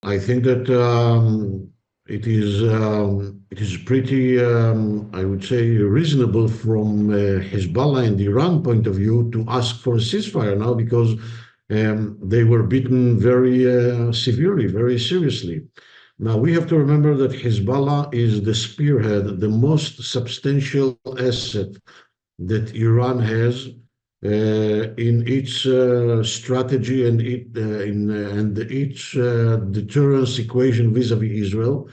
I think that it is pretty, I would say, reasonable from Hezbollah and Iran point of view to ask for a ceasefire now because they were beaten very severely, very seriously. Now we have to remember that Hezbollah is the spearhead, the most substantial asset that Iran has in its strategy and its deterrence equation vis-à-vis Israel.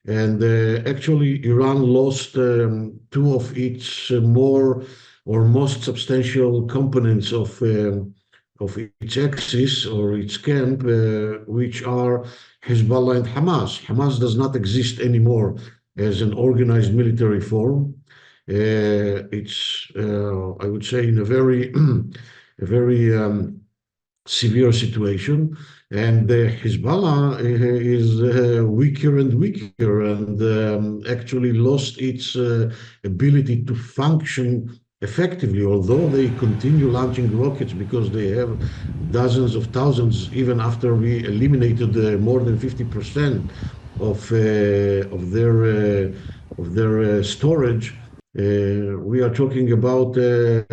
And actually, Iran lost two of its more or most substantial components of its axis or its camp, which are Hezbollah and Hamas. Hamas does not exist anymore as an organized military form. It's, I would say, in a very, a very severe situation, and Hezbollah is weaker and weaker, and actually lost its ability to function effectively. Although they continue launching rockets because they have dozens of thousands, even after we eliminated more than 50% of their storage. We are talking about a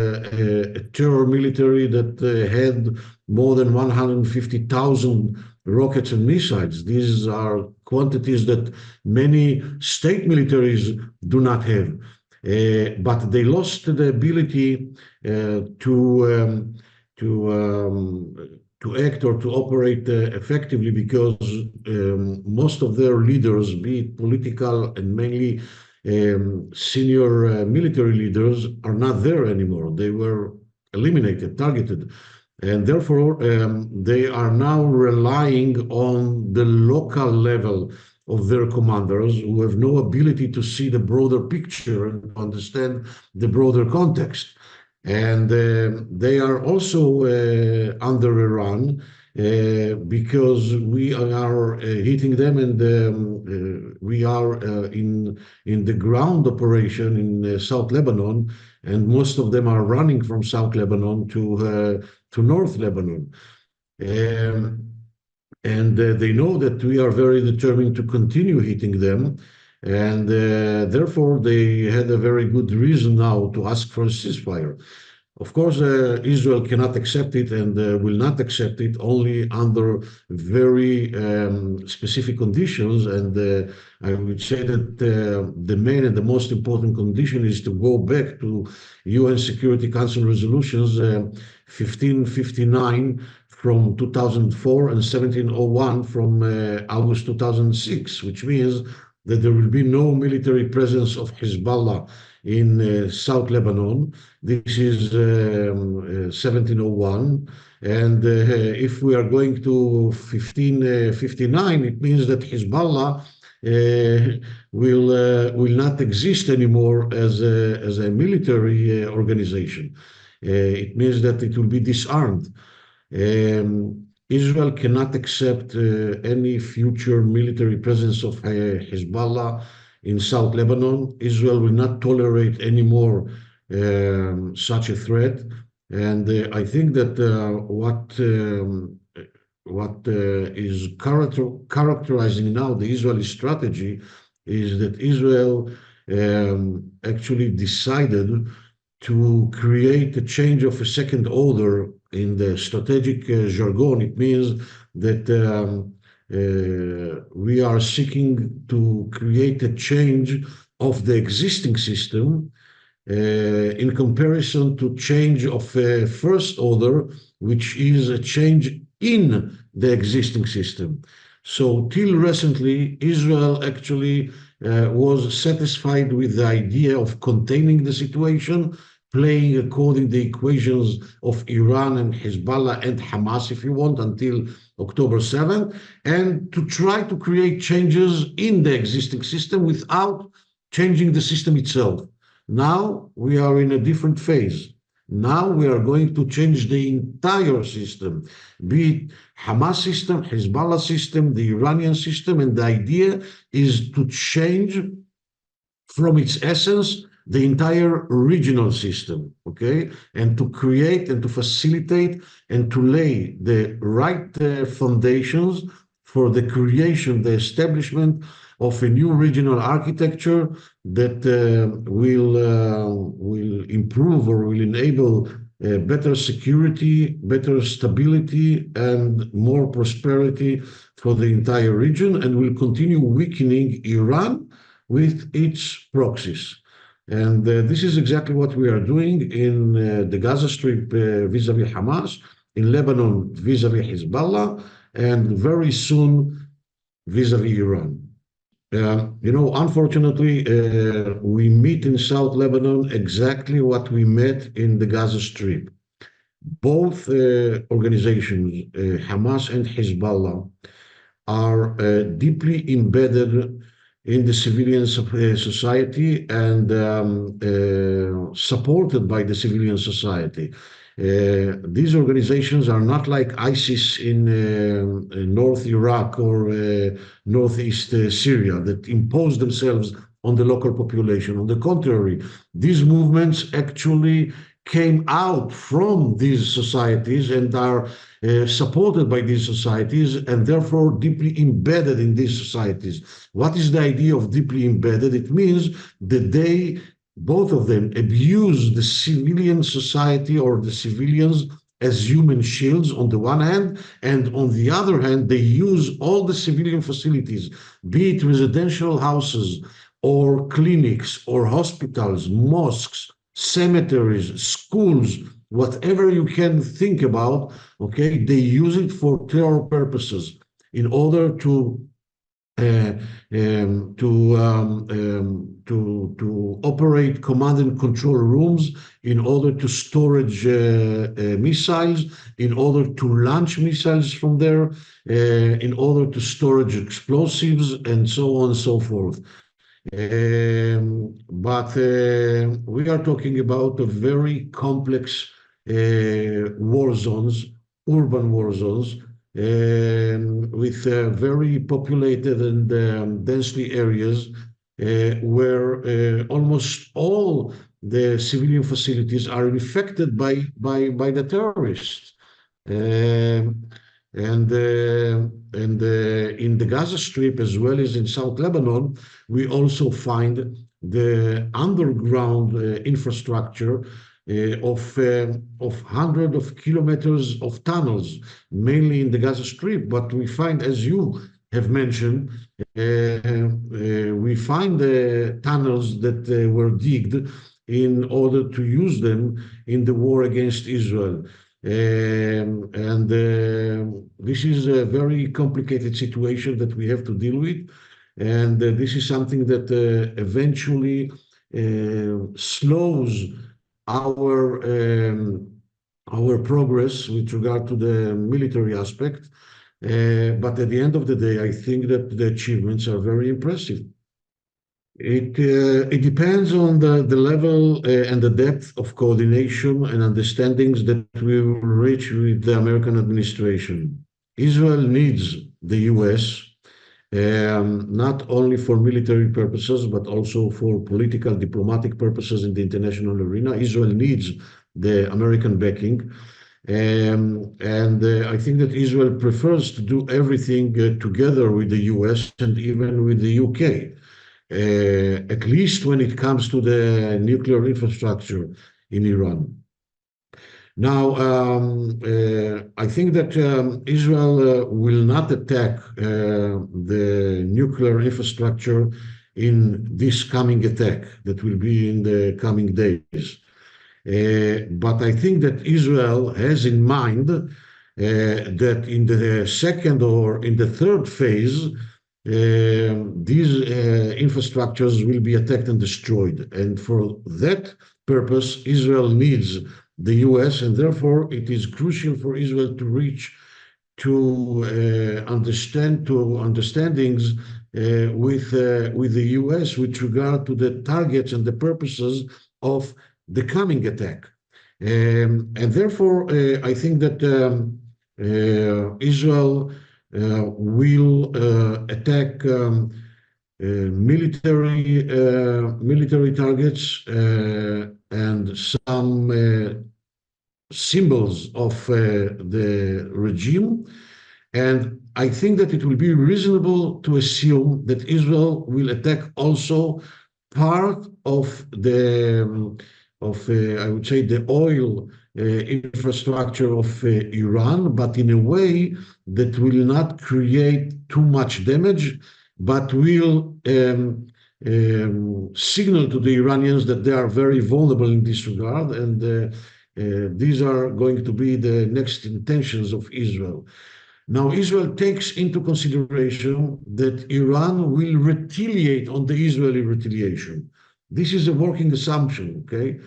terror military that had more than 150,000 rockets and missiles. These are quantities that many state militaries do not have. But they lost the ability to act or to operate effectively because most of their leaders, be it political and mainly senior military leaders, are not there anymore. They were eliminated, targeted, and therefore they are now relying on the local level of their commanders who have no ability to see the broader picture and understand the broader context. And they are also under Iran because we are hitting them, and we are in the ground operation in South Lebanon, and most of them are running from South Lebanon to North Lebanon. And they know that we are very determined to continue hitting them, and therefore they had a very good reason now to ask for a ceasefire. Of course, Israel cannot accept it and will not accept it only under very specific conditions. And I would say that the main and the most important condition is to go back to UN Security Council resolutions 1559 from 2004 and 1701 from August 2006, which means that there will be no military presence of Hezbollah in South Lebanon. This is 1701. And if we are going to 1559, it means that Hezbollah will not exist anymore as a military organization. It means that it will be disarmed. Israel cannot accept any future military presence of Hezbollah in South Lebanon. Israel will not tolerate anymore such a threat. And I think that what is characterizing now the Israeli strategy is that Israel actually decided to create a change of a second order in the strategic jargon. It means that we are seeking to create a change of the existing system in comparison to change of a first order, which is a change in the existing system. So till recently, Israel actually was satisfied with the idea of containing the situation, playing according to the equations of Iran and Hezbollah and Hamas, if you want, until October 7th, and to try to create changes in the existing system without changing the system itself. Now we are in a different phase. Now we are going to change the entire system, be it Hamas system, Hezbollah system, the Iranian system, and the idea is to change from its essence the entire regional system, okay? And to create and to facilitate and to lay the right foundations for the creation, the establishment of a new regional architecture that will improve or will enable better security, better stability, and more prosperity for the entire region, and will continue weakening Iran with its proxies. And this is exactly what we are doing in the Gaza Strip vis-à-vis Hamas, in Lebanon vis-à-vis Hezbollah, and very soon vis-à-vis Iran. Unfortunately, we meet in South Lebanon exactly what we met in the Gaza Strip. Both organizations, Hamas and Hezbollah, are deeply embedded in the civilian society and supported by the civilian society. These organizations are not like ISIS in North Iraq or Northeast Syria that impose themselves on the local population. On the contrary, these movements actually came out from these societies and are supported by these societies and therefore deeply embedded in these societies. What is the idea of deeply embedded? It means that they, both of them, abuse the civilian society or the civilians as human shields on the one hand, and on the other hand, they use all the civilian facilities, be it residential houses or clinics or hospitals, mosques, cemeteries, schools, whatever you can think about, okay, they use it for terror purposes in order to operate command and control rooms, in order to storage missiles, in order to launch missiles from there, in order to storage explosives, and so on and so forth. But we are talking about a very complex war zones, urban war zones, with very populated and densely areas where almost all the civilian facilities are infected by the terrorists. And in the Gaza Strip, as well as in South Lebanon, we also find the underground infrastructure of hundreds of kilometers of tunnels, mainly in the Gaza Strip. But we find, as you have mentioned, we find the tunnels that were digged in order to use them in the war against Israel. This is a very complicated situation that we have to deal with. And this is something that eventually slows our progress with regard to the military aspect. But at the end of the day, I think that the achievements are very impressive. It depends on the level and the depth of coordination and understandings that we will reach with the American administration. Israel needs the US, not only for military purposes, but also for political, diplomatic purposes in the international arena. Israel needs the American backing. I think that Israel prefers to do everything together with the US and even with the UK. At least when it comes to the nuclear infrastructure in Iran. Now, I think that Israel will not attack the nuclear infrastructure in this coming attack that will be in the coming days. But I think that Israel has in mind that in the second or in the third phase, these infrastructures will be attacked and destroyed. And for that purpose, Israel needs the US, and therefore it is crucial for Israel to reach to understandings with the US with regard to the targets and the purposes of the coming attack. And therefore, I think that Israel will attack military targets and some symbols of the regime, And I think that it will be reasonable to assume that Israel will attack also part of I would say, the oil infrastructure of Iran, but in a way that will not create too much damage, but will signal to the Iranians that they are very vulnerable in this regard, and these are going to be the next intentions of Israel. Now, Israel takes into consideration that Iran will retaliate on the Israeli retaliation. This is a working assumption, okay?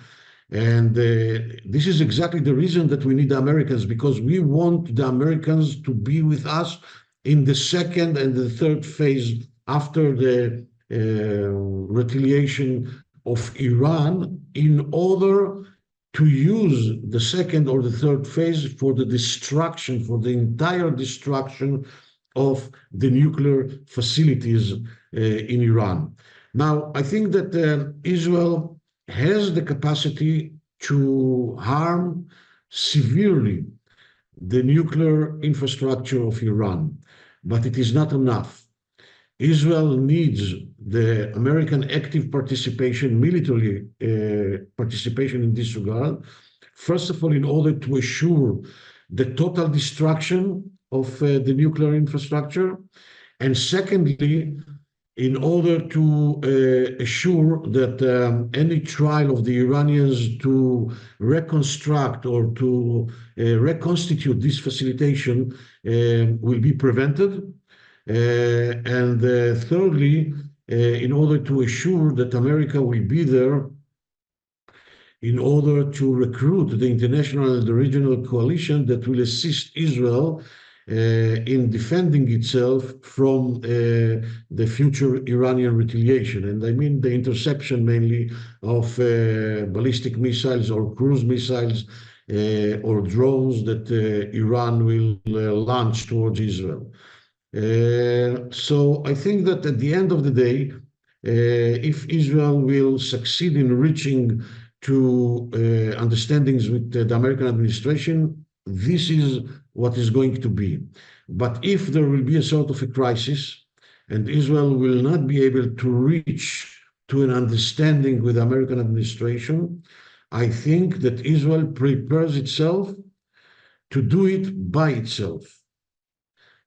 And this is exactly the reason that we need the Americans, because we want the Americans to be with us in the second and the third phase after the retaliation of Iran, in order to use the second or the third phase for the destruction, for the entire destruction of the nuclear facilities in Iran. Now, I think that Israel has the capacity to harm severely the nuclear infrastructure of Iran, but it is not enough. Israel needs the American active participation, military participation in this regard, first of all, in order to assure the total destruction of the nuclear infrastructure, and secondly, in order to assure that any trial of the Iranians to reconstruct or to reconstitute this facilitation will be prevented. And thirdly, in order to assure that America will be there in order to recruit the international and the regional coalition that will assist Israel in defending itself from the future Iranian retaliation. And I mean the interception mainly of ballistic missiles or cruise missiles or drones that Iran will launch towards Israel. So I think that at the end of the day, if Israel will succeed in reaching to understandings with the American administration, this is what is going to be. But if there will be a sort of a crisis and Israel will not be able to reach to an understanding with the American administration, I think that Israel prepares itself to do it by itself.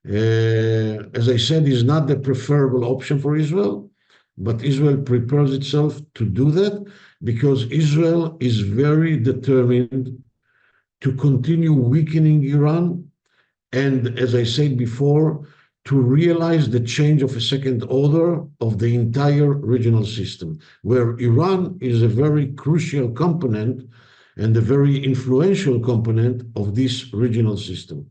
As I said, is not the preferable option for Israel, but Israel prepares itself to do that because Israel is very determined to continue weakening Iran, and as I said before, to realize the change of a second order of the entire regional system, where Iran is a very crucial component and a very influential component of this regional system.